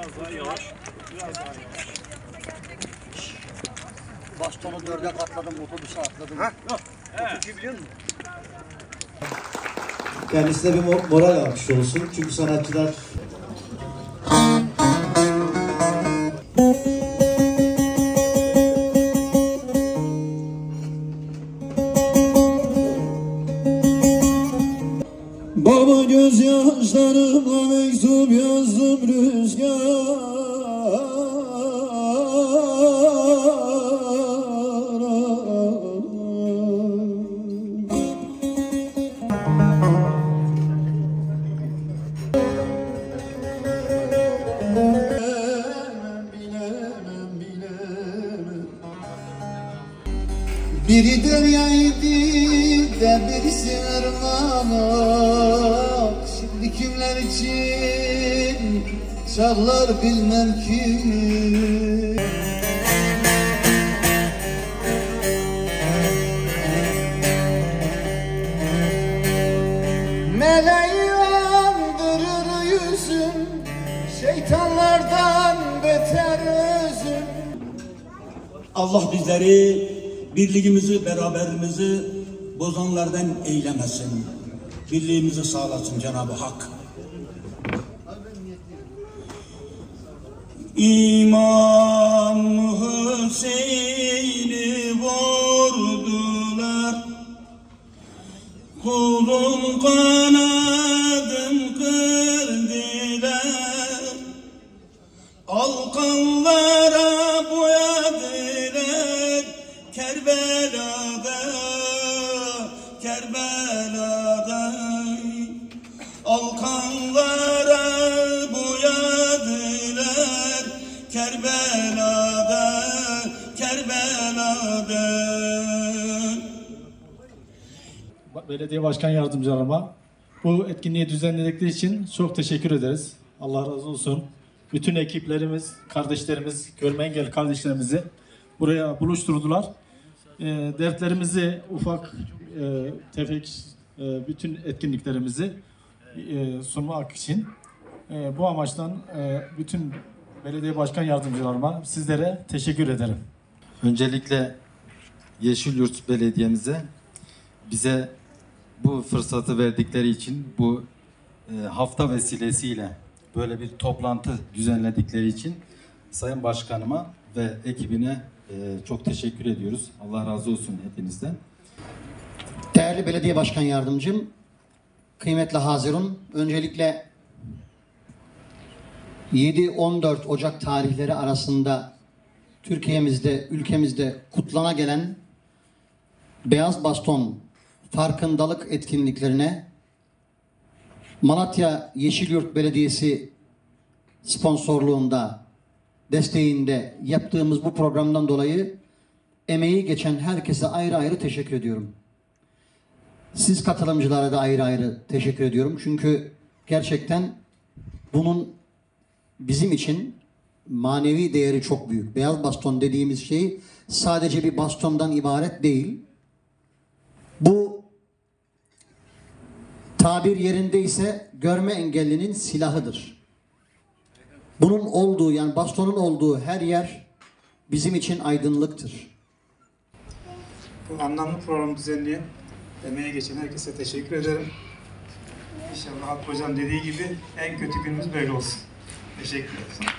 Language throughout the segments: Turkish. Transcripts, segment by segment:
Biraz daha yavaş. Biraz daha yavaş. Bastonu 4'e katladım, otobüse atladım. Yok. Evet. Biliyor musun? Kendisine bir moral almış olsun. Çünkü sanatçılar baba gözyaşlarımla mektup yazdım rüzgara. Biri deryaydı de birisi ırmak. Şimdi kimler için çağlar bilmem ki. Meleği andırır yüzün, şeytanlardan beter özün. Allah bizleri, birliğimizi, beraberliğimizi bozanlardan eylemesin. Birliğimizi sağlasın Cenab-ı Hak. İmam Hüseyin'i vurdular, kolum kanadım kırdılar, alkanlara boyadılar Kerbela'da, Kerbela'da, alkanlara boyadılar Kerbela'da, Kerbela'da. Belediye Başkan Yardımcılarıma bu etkinliği düzenledikleri için çok teşekkür ederiz. Allah razı olsun. Bütün ekiplerimiz, kardeşlerimiz, görme engelli kardeşlerimizi buraya buluşturdular. Dertlerimizi, ufak tefek bütün etkinliklerimizi sunmak için bu amaçtan bütün belediye başkan yardımcılarıma, sizlere teşekkür ederim. Öncelikle Yeşilyurt Belediye'mize bize bu fırsatı verdikleri için, bu hafta vesilesiyle böyle bir toplantı düzenledikleri için Sayın Başkanıma ve ekibine çok teşekkür ediyoruz. Allah razı olsun hepinizden. Değerli Belediye Başkan Yardımcım, kıymetli Hazirun, öncelikle 7-14 Ocak tarihleri arasında Türkiye'mizde, ülkemizde kutlana gelen Beyaz Baston farkındalık etkinliklerine Malatya Yeşilyurt Belediyesi sponsorluğunda, desteğinde yaptığımız bu programdan dolayı emeği geçen herkese ayrı ayrı teşekkür ediyorum. Siz katılımcılara da ayrı ayrı teşekkür ediyorum. Çünkü gerçekten bunun bizim için manevi değeri çok büyük. Beyaz baston dediğimiz şey sadece bir bastondan ibaret değil. Bu tabir yerindeyse görme engellinin silahıdır. Bunun olduğu, yani bastonun olduğu her yer bizim için aydınlıktır. Bu anlamlı programı düzenleyen, emeğe geçen herkese teşekkür ederim. İnşallah Hakkı Hocam dediği gibi en kötü günümüz böyle olsun. Teşekkür ederim.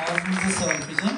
Ağzınıza sağlık hocam.